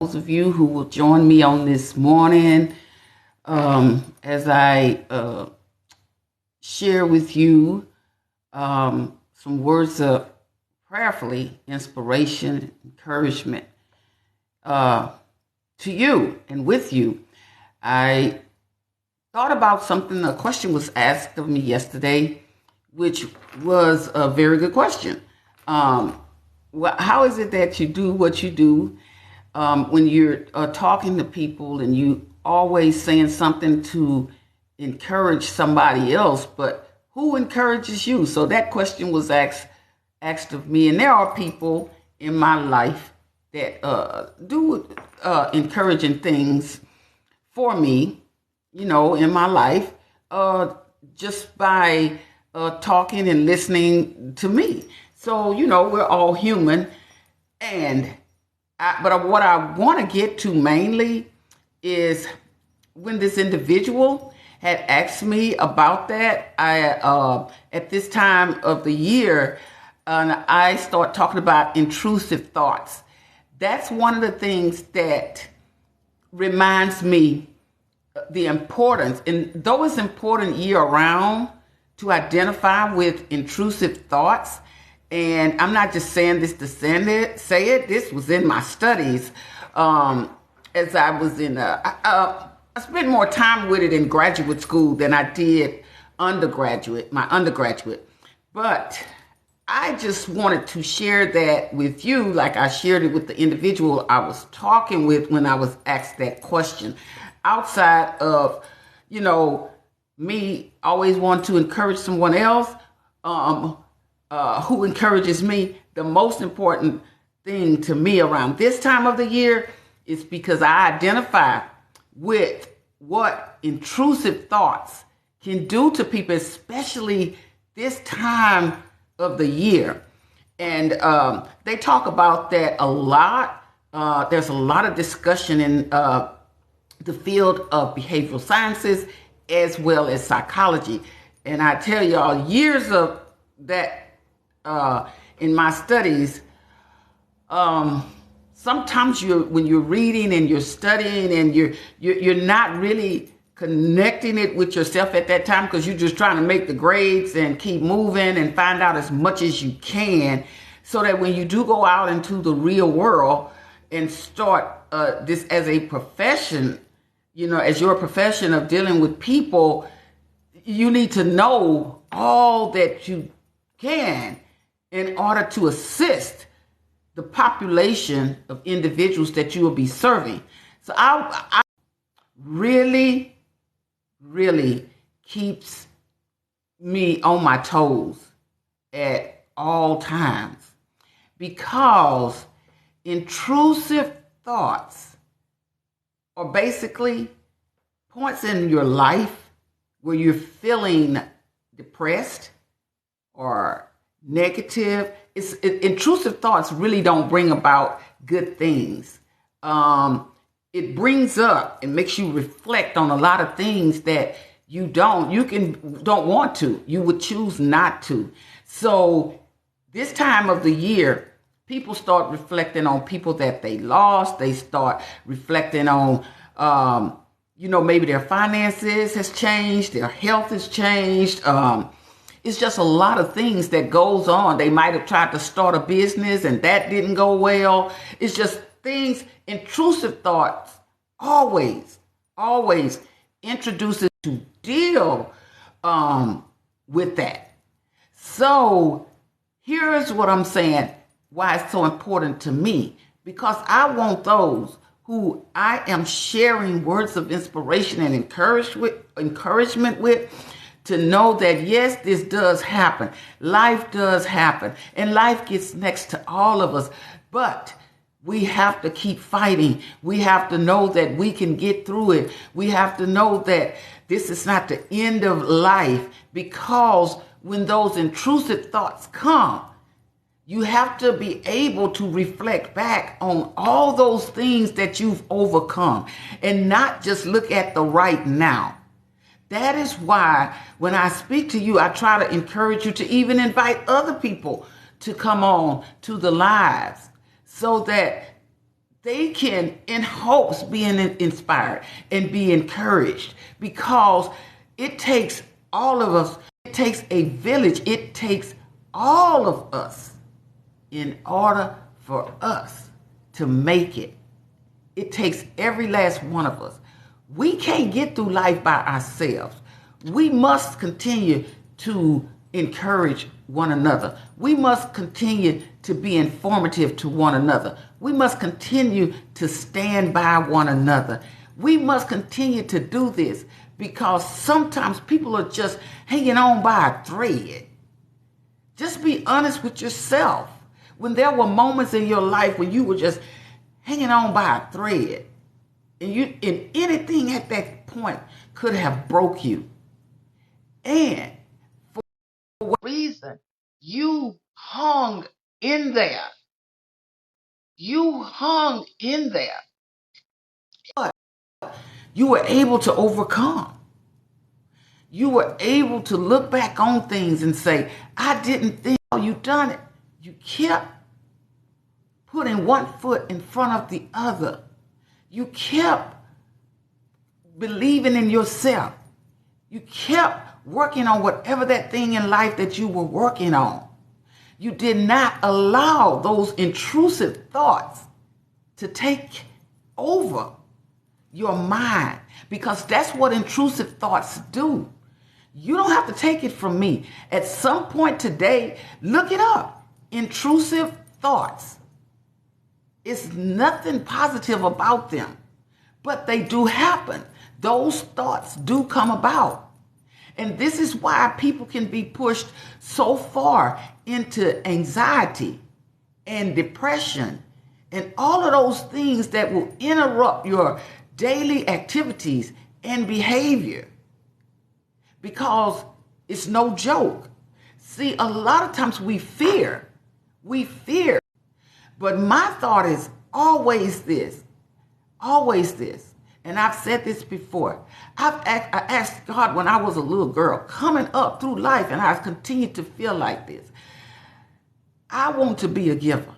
those of you who will join me on this morning as I share with you some words of prayerfully inspiration, encouragement to you and with you. I thought about something, a question was asked of me yesterday, which was a very good question. How is it that you do what you do when you're talking to people and you always saying something to encourage somebody else, but who encourages you? So that question was asked of me, and there are people in my life that do encouraging things for me, in my life, just by talking and listening to me. So, we're all human. But what I want to get to mainly is when this individual had asked me about that, at this time of the year, I start talking about intrusive thoughts. That's one of the things that reminds me the importance, and though it's important year round to identify with intrusive thoughts, and I'm not just saying this to say it. This was in my studies as I was I spent more time with it in graduate school than I did my undergraduate. But I just wanted to share that with you like I shared it with the individual I was talking with when I was asked that question. Outside of, me always want to encourage someone else who encourages me, the most important thing to me around this time of the year is because I identify with what intrusive thoughts can do to people, especially this time of the year. And they talk about that a lot. There's a lot of discussion in the field of behavioral sciences as well as psychology. And I tell y'all, years of that in my studies, sometimes when you're reading and you're studying and you're not really connecting it with yourself at that time because you're just trying to make the grades and keep moving and find out as much as you can, so that when you do go out into the real world and start this as a profession, as your profession of dealing with people, you need to know all that you can in order to assist the population of individuals that you will be serving. So I really, really keeps me on my toes at all times, because intrusive thoughts are basically points in your life where you're feeling depressed or negative. Intrusive thoughts really don't bring about good things. It brings up and makes you reflect on a lot of things that you don't want to. You would choose not to. So this time of the year, people start reflecting on people that they lost. They start reflecting on, maybe their finances has changed, their health has changed. It's just a lot of things that goes on. They might have tried to start a business and that didn't go well. It's just things, intrusive thoughts always introduces to deal with that. So here's what I'm saying, why it's so important to me, because I want those who I am sharing words of inspiration and encouragement with to know that, yes, this does happen. Life does happen. And life gets next to all of us. But we have to keep fighting. We have to know that we can get through it. We have to know that this is not the end of life, because when those intrusive thoughts come, you have to be able to reflect back on all those things that you've overcome and not just look at the right now. That is why when I speak to you, I try to encourage you to even invite other people to come on to the lives so that they can, in hopes, be inspired and be encouraged, because it takes all of us. It takes a village. It takes all of us in order for us to make it. It takes every last one of us. We can't get through life by ourselves. We must continue to encourage one another. We must continue to be informative to one another. We must continue to stand by one another. We must continue to do this, because sometimes people are just hanging on by a thread. Just be honest with yourself. When there were moments in your life when you were just hanging on by a thread, and anything at that point could have broke you, and for what reason you hung in there. You hung in there. But you were able to overcome. You were able to look back on things and say, I didn't think you done it. You kept putting one foot in front of the other. You kept believing in yourself. You kept working on whatever that thing in life that you were working on. You did not allow those intrusive thoughts to take over your mind, because that's what intrusive thoughts do. You don't have to take it from me. At some point today, look it up. Intrusive thoughts. It's nothing positive about them, but they do happen. Those thoughts do come about. And this is why people can be pushed so far into anxiety and depression and all of those things that will interrupt your daily activities and behavior, because it's no joke. See, a lot of times we fear, but my thought is always this, and I've said this before. I asked God when I was a little girl, coming up through life, and I've continued to feel like this. I want to be a giver.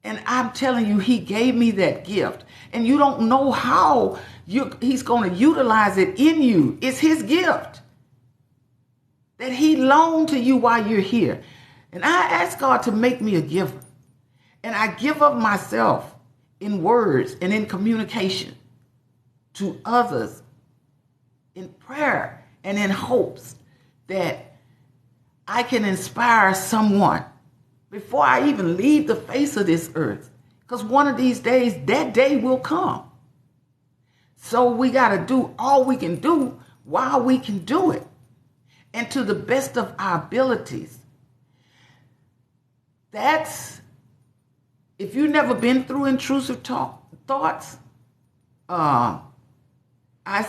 And I'm telling you, he gave me that gift. And you don't know how he's going to utilize it in you. It's his gift that he loaned to you while you're here. And I ask God to make me a giver. And I give of myself in words and in communication to others, in prayer and in hopes that I can inspire someone before I even leave the face of this earth. Because one of these days, that day will come. So we got to do all we can do while we can do it, and to the best of our abilities. That's, if you've never been through intrusive thoughts, I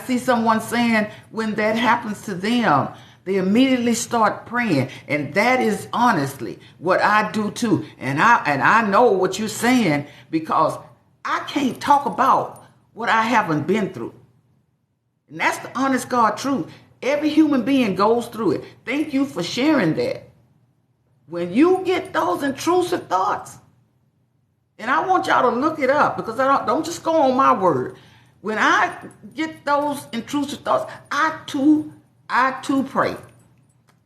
see someone saying when that happens to them, they immediately start praying. And that is honestly what I do too. And I know what you're saying, because I can't talk about what I haven't been through. And that's the honest God truth. Every human being goes through it. Thank you for sharing that. When you get those intrusive thoughts, and I want y'all to look it up, because I don't just go on my word. When I get those intrusive thoughts, I too pray.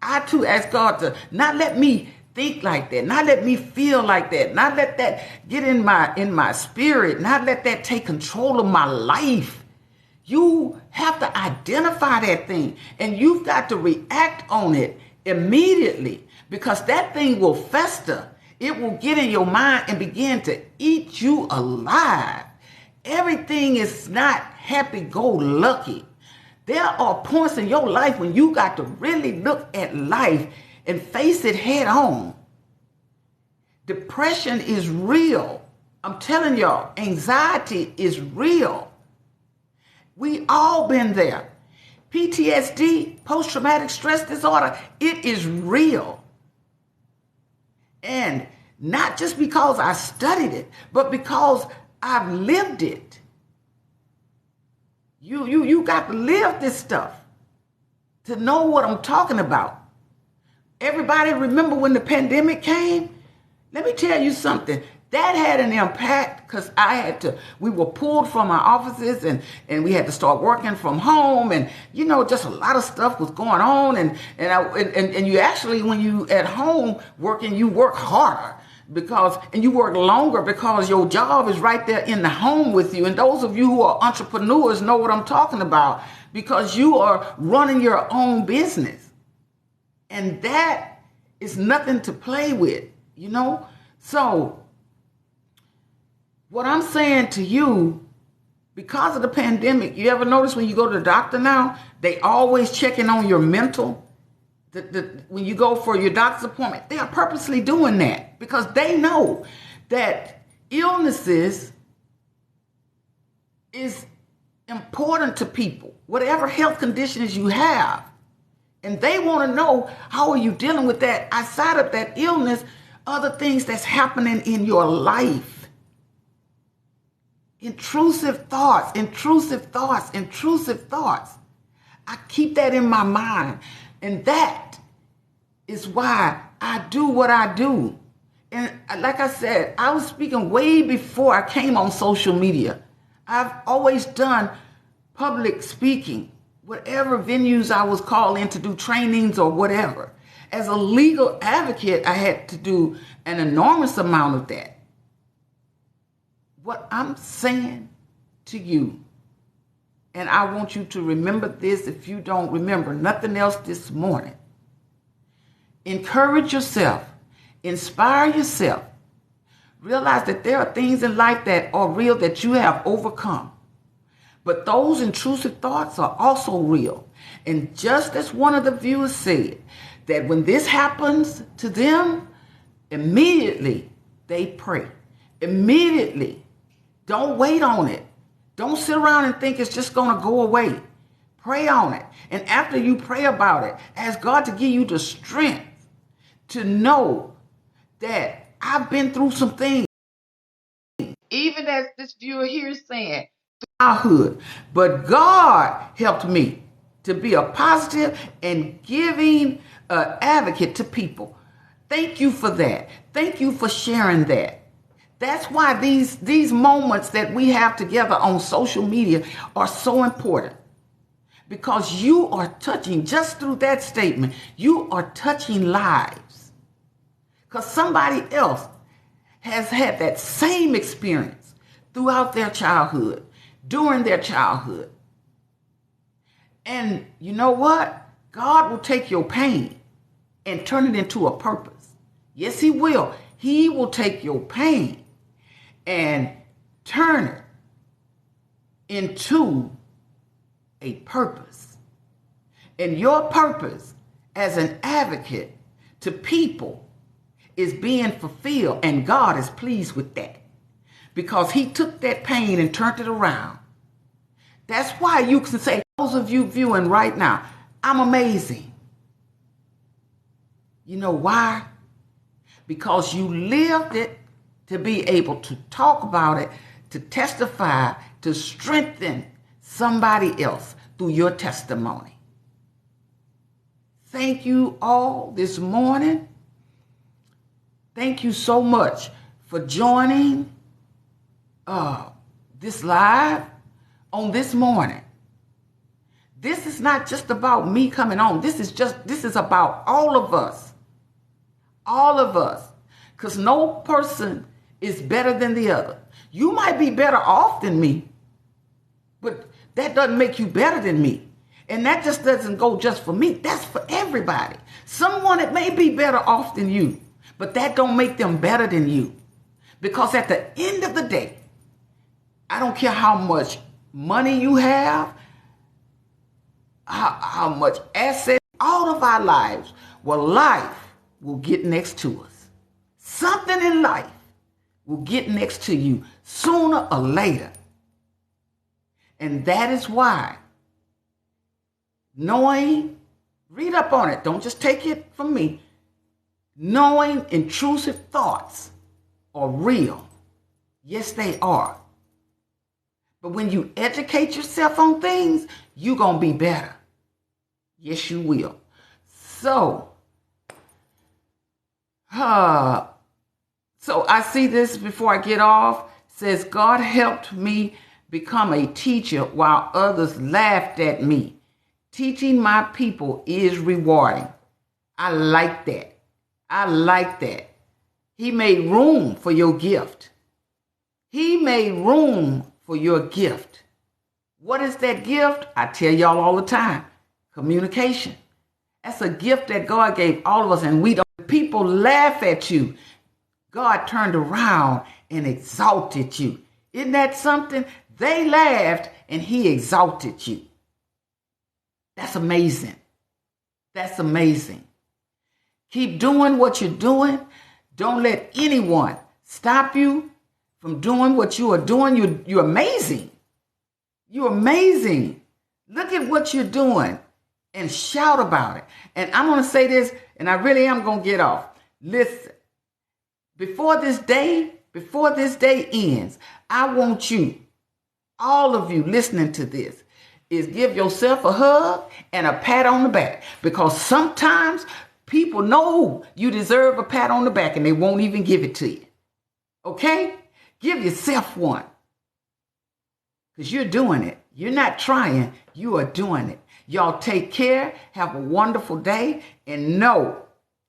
I too ask God to not let me think like that, not let me feel like that, not let that get in my spirit, not let that take control of my life. You have to identify that thing, and you've got to react on it immediately, because that thing will fester. It will get in your mind and begin to eat you alive. Everything is not happy-go-lucky. There are points in your life when you got to really look at life and face it head on. Depression is real. I'm telling y'all, anxiety is real. We all been there. PTSD, post-traumatic stress disorder, it is real. And not just because I studied it, but because I've lived it. You got to live this stuff to know what I'm talking about. Everybody remember when the pandemic came? Let me tell you something. That had an impact because we were pulled from our offices and we had to start working from home, and just a lot of stuff was going on, and you actually, when you at home working, you work harder and you work longer because your job is right there in the home with you. And those of you who are entrepreneurs know what I'm talking about, because you are running your own business, and that is nothing to play with, So what I'm saying to you, because of the pandemic, you ever notice when you go to the doctor now, they always checking on your mental? When you go for your doctor's appointment, they are purposely doing that because they know that illnesses is important to people, whatever health conditions you have. And they want to know, how are you dealing with that outside of that illness, other things that's happening in your life. Intrusive thoughts, intrusive thoughts, intrusive thoughts. I keep that in my mind. And that is why I do what I do. And like I said, I was speaking way before I came on social media. I've always done public speaking, whatever venues I was called in to do trainings or whatever. As a legal advocate, I had to do an enormous amount of that. What I'm saying to you, and I want you to remember this if you don't remember nothing else this morning. Encourage yourself. Inspire yourself. Realize that there are things in life that are real that you have overcome. But those intrusive thoughts are also real. And just as one of the viewers said, that when this happens to them, immediately they pray. Immediately. Don't wait on it. Don't sit around and think it's just going to go away. Pray on it. And after you pray about it, ask God to give you the strength to know that I've been through some things. Even as this viewer here is saying, childhood. But God helped me to be a positive and giving advocate to people. Thank you for that. Thank you for sharing that. That's why these moments that we have together on social media are so important. Because you are touching, just through that statement, you are touching lives. Because somebody else has had that same experience throughout their childhood, during their childhood. And you know what? God will take your pain and turn it into a purpose. Yes, he will. He will take your pain and turn it into a purpose. And your purpose as an advocate to people is being fulfilled, and God is pleased with that because he took that pain and turned it around. That's why you can say, those of you viewing right now, I'm amazing. You know why? Because you lived it to be able to talk about it, to testify, to strengthen somebody else through your testimony. Thank you all this morning. Thank you so much for joining this live on this morning. This is not just about me coming on. This is about all of us. All of us. Because no person is better than the other. You might be better off than me, but that doesn't make you better than me. And that just doesn't go just for me. That's for everybody. Someone that may be better off than you, but that don't make them better than you. Because at the end of the day, I don't care how much money you have, how much assets, all of our lives, life will get next to us. Something in life will get next to you sooner or later. And that is why knowing, read up on it, don't just take it from me, knowing intrusive thoughts are real. Yes, they are. But when you educate yourself on things, you're going to be better. Yes, you will. So, So I see this before I get off. It says, God helped me become a teacher while others laughed at me. Teaching my people is rewarding. I like that. I like that. He made room for your gift. He made room for your gift. What is that gift? I tell y'all all the time. Communication. That's a gift that God gave all of us, and we don't. People laugh at you. God turned around and exalted you. Isn't that something? They laughed and he exalted you. That's amazing. That's amazing. Keep doing what you're doing. Don't let anyone stop you from doing what you are doing. You're amazing. You're amazing. Look at what you're doing and shout about it. And I'm going to say this, and I really am going to get off. Listen, before this day ends, I want you, all of you listening to this, is give yourself a hug and a pat on the back. Because sometimes people know you deserve a pat on the back and they won't even give it to you. Okay? Give yourself one. Because you're doing it. You're not trying. You are doing it. Y'all take care. Have a wonderful day. And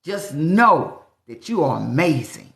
just know that you are amazing.